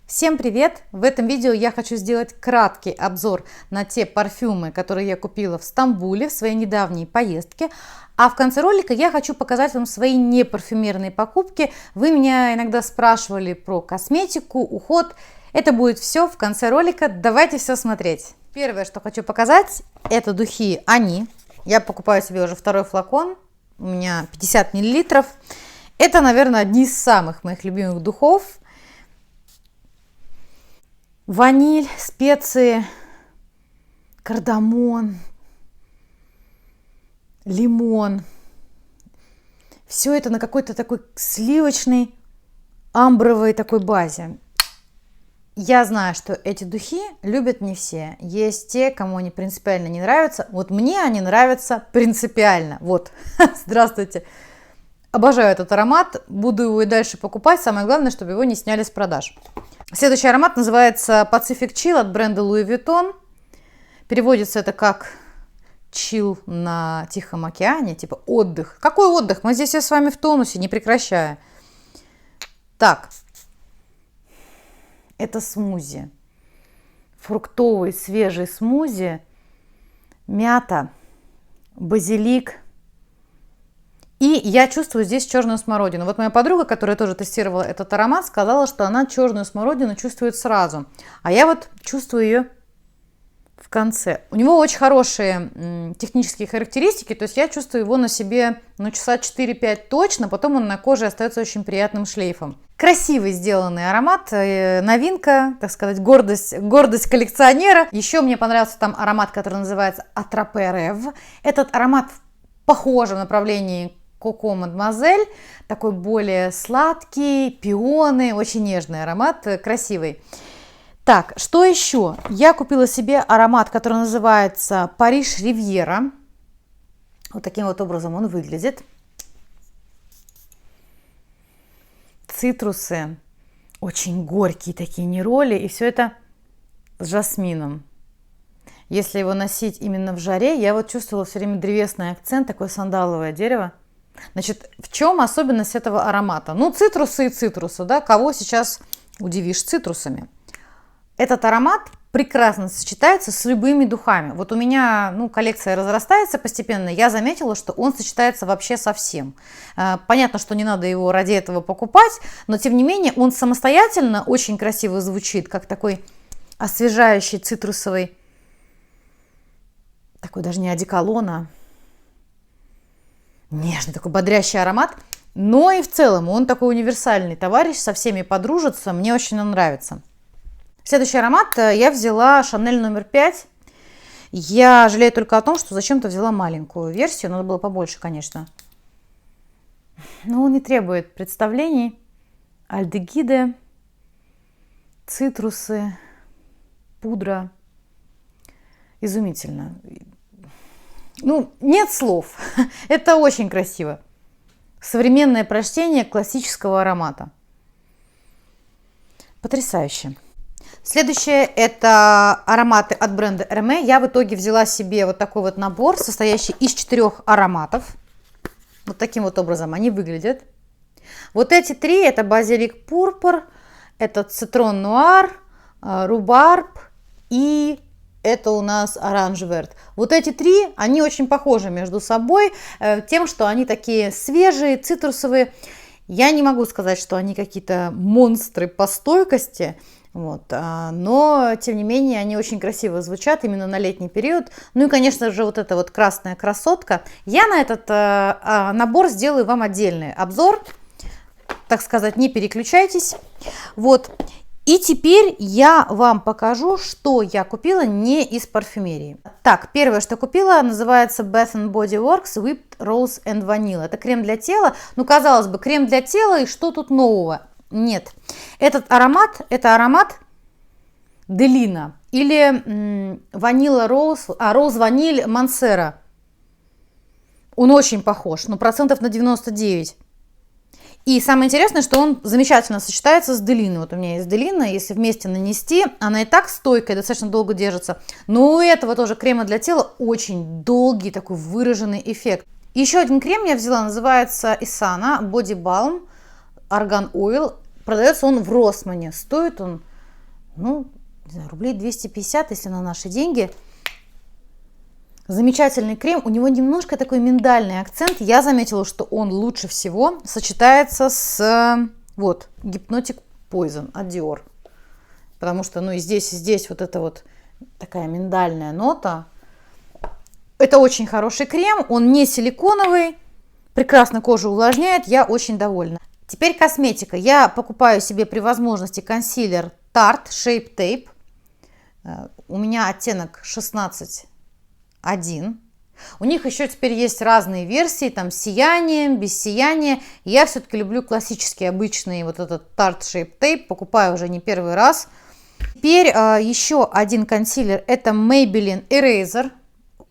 Всем привет! В этом видео я хочу сделать краткий обзор на те парфюмы, которые я купила в Стамбуле в своей недавней поездке. А в конце ролика я хочу показать вам свои непарфюмерные покупки. Вы меня иногда спрашивали про косметику, уход. Это будет все в конце ролика. Давайте все смотреть. Первое, что хочу показать, это духи Они. Я покупаю себе уже второй флакон. У меня 50 мл. Это, наверное, одни из самых моих любимых духов. Ваниль, специи, кардамон, лимон. Все это на какой-то такой сливочной, амбровой такой базе. Я знаю, что эти духи любят не все. Есть те, кому они принципиально не нравятся. Вот мне они нравятся принципиально. Вот, здравствуйте. Обожаю этот аромат, буду его и дальше покупать. Самое главное, чтобы его не сняли с продаж. Следующий аромат называется Pacific Chill от бренда Louis Vuitton. Переводится это как chill на Тихом океане, типа отдых. Какой отдых? Мы здесь все с вами в тонусе, не прекращая. Так, это смузи. Фруктовый свежий смузи, мята, базилик. И я чувствую здесь черную смородину. Вот моя подруга, которая тоже тестировала этот аромат, сказала, что она черную смородину чувствует сразу. А я вот чувствую ее в конце. У него очень хорошие технические характеристики. То есть я чувствую его на себе часа 4-5 точно. Потом он на коже остается очень приятным шлейфом. Красивый сделанный аромат. Новинка, так сказать, гордость коллекционера. Еще мне понравился там аромат, который называется Attrape Rêve. Этот аромат в похожем направлении Коко Мадемуазель, такой более сладкий, пионы, очень нежный аромат, красивый. Так, что еще? Я купила себе аромат, который называется Париж Ривьера. Вот таким вот образом он выглядит. Цитрусы, очень горькие такие нероли, и все это с жасмином. Если его носить именно в жаре, я вот чувствовала все время древесный акцент, такое сандаловое дерево. Значит, в чем особенность этого аромата? Цитрусы и цитрусы, да, кого сейчас удивишь цитрусами? Этот аромат прекрасно сочетается с любыми духами. Вот у меня, коллекция разрастается постепенно, я заметила, что он сочетается вообще со всем. Понятно, что не надо его ради этого покупать, но тем не менее он самостоятельно очень красиво звучит, как такой освежающий цитрусовый, такой даже не одеколон, а нежный, такой бодрящий аромат. Но и в целом он такой универсальный товарищ, со всеми подружится, мне очень он нравится. Следующий аромат я взяла Шанель номер 5. Я жалею только о том, что зачем-то взяла маленькую версию, надо было побольше, конечно. Но он не требует представлений. Альдегиды, цитрусы, пудра. Изумительно. Нет слов. Это очень красиво. Современное прочтение классического аромата. Потрясающе. Следующее это ароматы от бренда Hermès. Я в итоге взяла себе вот такой вот набор, состоящий из 4 ароматов. Вот таким вот образом они выглядят. Вот эти 3 это базилик пурпур, это цитрон нуар, рубарб и это у нас оранж верт. Вот эти 3, они очень похожи между собой тем, что они такие свежие, цитрусовые. Я не могу сказать, что они какие-то монстры по стойкости, но тем не менее они очень красиво звучат именно на летний период. И, конечно же, вот эта вот красная красотка. Я на этот набор сделаю вам отдельный обзор, так сказать, не переключайтесь. И теперь я вам покажу, что я купила не из парфюмерии. Так, первое, что купила, называется Bath Body Works Whipped Rose and Vanilla. Это крем для тела. Казалось бы, крем для тела, и что тут нового? Нет. Этот аромат, это аромат Делина или Vanilla Rose, Rose Vanille Mancera. Он очень похож, процентов на 99. И самое интересное, что он замечательно сочетается с Делиной. Вот у меня есть Делина, если вместе нанести, она и так стойкая, достаточно долго держится. Но у этого тоже крема для тела очень долгий такой выраженный эффект. Еще один крем я взяла, называется Isana Body Balm Argan Oil. Продается он в Rossmann. Стоит он ну, не знаю, рублей 250, если на наши деньги. Замечательный крем, у него немножко такой миндальный акцент. Я заметила, что он лучше всего сочетается с вот Hypnotic Poison от Dior. Потому что, ну, и здесь вот эта вот такая миндальная нота. Это очень хороший крем, он не силиконовый, прекрасно кожу увлажняет, я очень довольна. Теперь косметика. Я покупаю себе при возможности консилер Tarte Shape Tape. У меня оттенок 16.1. У них еще теперь есть разные версии, там с сиянием, без сияния. Я все-таки люблю классический, обычный вот этот Tarte Shape Tape, покупаю уже не первый раз. Теперь еще один консилер, это Maybelline Eraser.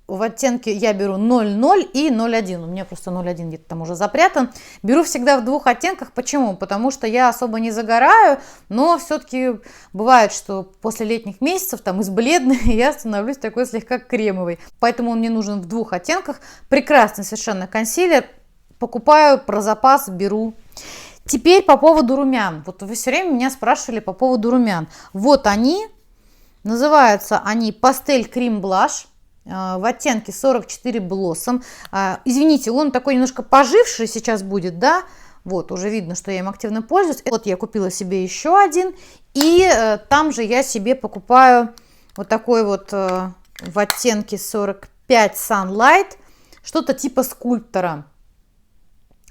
В оттенке я беру 0,0 и 0,1. У меня просто 0,1 где-то там уже запрятан. Беру всегда в двух оттенках. Почему? Потому что я особо не загораю, но все-таки бывает, что после летних месяцев там из бледной я становлюсь такой слегка кремовой. Поэтому он мне нужен в двух оттенках. Прекрасный совершенно консилер. Покупаю, про запас беру. Теперь по поводу румян. Вот вы все время меня спрашивали по поводу румян. Вот они. Называются они Pastel Cream Blush. В оттенке 44 Blossom. Извините, он такой немножко поживший сейчас будет, да? Вот, уже видно, что я им активно пользуюсь. Вот я купила себе еще один. И там же я себе покупаю вот такой вот в оттенке 45 Sunlight. Что-то типа скульптора.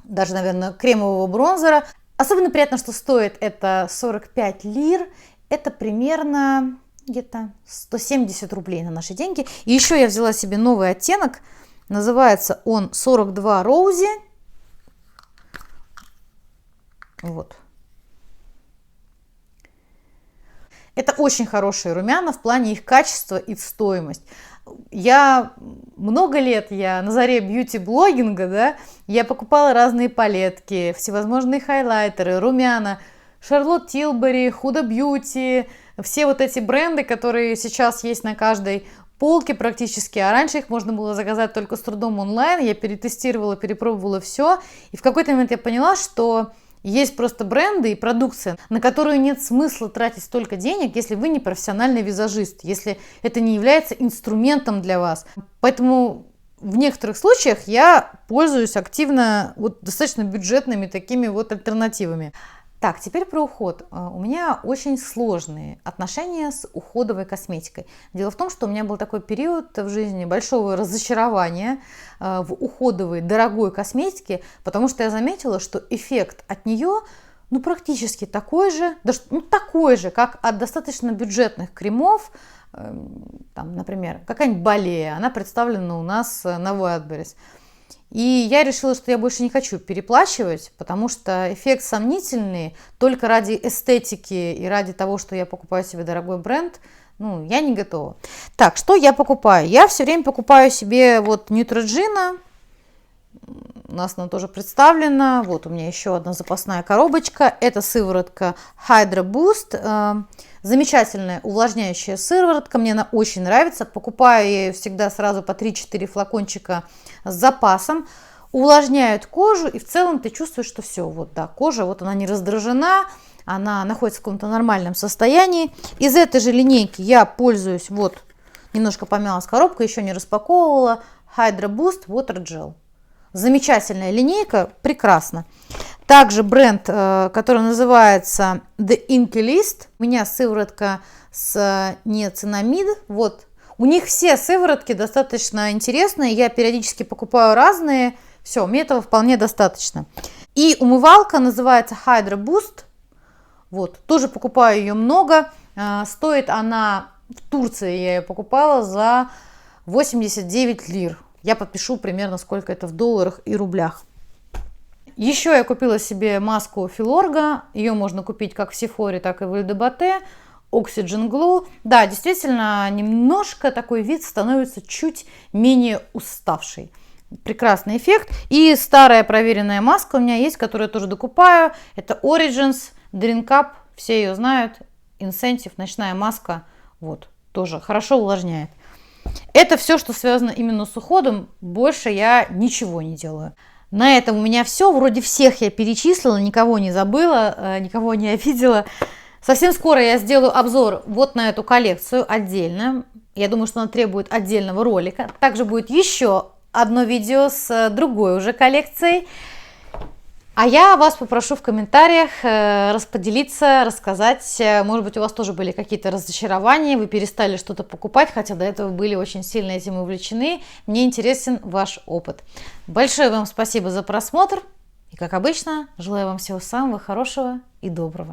Даже, наверное, кремового бронзера. Особенно приятно, что стоит это 45 лир. Это примерно где-то 170 рублей на наши деньги. И еще я взяла себе новый оттенок. Называется он 42 Rosy. Вот. Это очень хорошие румяна в плане их качества и стоимость. Я много лет, я на заре бьюти-блогинга, да, я покупала разные палетки, всевозможные хайлайтеры, румяна, Charlotte Tilbury, Huda Beauty, все вот эти бренды, которые сейчас есть на каждой полке практически, а раньше их можно было заказать только с трудом онлайн. Я перетестировала, перепробовала все, и в какой-то момент я поняла, что есть просто бренды и продукция, на которую нет смысла тратить столько денег, если вы не профессиональный визажист, если это не является инструментом для вас. Поэтому в некоторых случаях я пользуюсь активно вот достаточно бюджетными такими вот альтернативами. Так, теперь про уход. У меня очень сложные отношения с уходовой косметикой. Дело в том, что у меня был такой период в жизни большого разочарования в уходовой дорогой косметике, потому что я заметила, что эффект от нее ну, практически такой же, такой же, как от достаточно бюджетных кремов. Там, например, какая-нибудь Балея, она представлена у нас на Wildberries. И я решила, что я больше не хочу переплачивать, потому что эффект сомнительный, только ради эстетики и ради того, что я покупаю себе дорогой бренд, ну, я не готова. Так, что я покупаю? Я все время покупаю себе вот Neutrogena, у нас она тоже представлена, вот у меня еще одна запасная коробочка, это сыворотка Hydra Boost, замечательная увлажняющая сыворотка, мне она очень нравится, покупаю я ее всегда сразу по 3-4 флакончика с запасом, увлажняют кожу, и в целом ты чувствуешь, что все, вот да, кожа, вот она не раздражена, она находится в каком-то нормальном состоянии. Из этой же линейки я пользуюсь, вот, немножко помялась коробка, еще не распаковывала, Hydra Boost Water Gel. Замечательная линейка, прекрасно. Также бренд, который называется The Inky List. У меня сыворотка с неоцинамид. Вот. У них все сыворотки достаточно интересные. Я периодически покупаю разные. Все, мне этого вполне достаточно. И умывалка называется Hydra Boost. Вот. Тоже покупаю ее много. Стоит она в Турции, я ее покупала за 89 лир. Я подпишу примерно, сколько это в долларах и рублях. Еще я купила себе маску Филорга. Ее можно купить как в Сефоре, так и в Эльдебате. Oxygen Glow. Да, действительно, немножко такой вид становится чуть менее уставший. Прекрасный эффект. И старая проверенная маска у меня есть, которую я тоже докупаю. Это Origins Drink Up. Все ее знают. Incentive, ночная маска. Вот, тоже хорошо увлажняет. Это все, что связано именно с уходом. Больше я ничего не делаю. На этом у меня все. Вроде всех я перечислила, никого не забыла, никого не обидела. Совсем скоро я сделаю обзор вот на эту коллекцию отдельно. Я думаю, что она требует отдельного ролика. Также будет еще одно видео с другой уже коллекцией. А я вас попрошу в комментариях распределиться, рассказать. Может быть, у вас тоже были какие-то разочарования, вы перестали что-то покупать, хотя до этого были очень сильно этим увлечены. Мне интересен ваш опыт. Большое вам спасибо за просмотр. И, как обычно, желаю вам всего самого хорошего и доброго.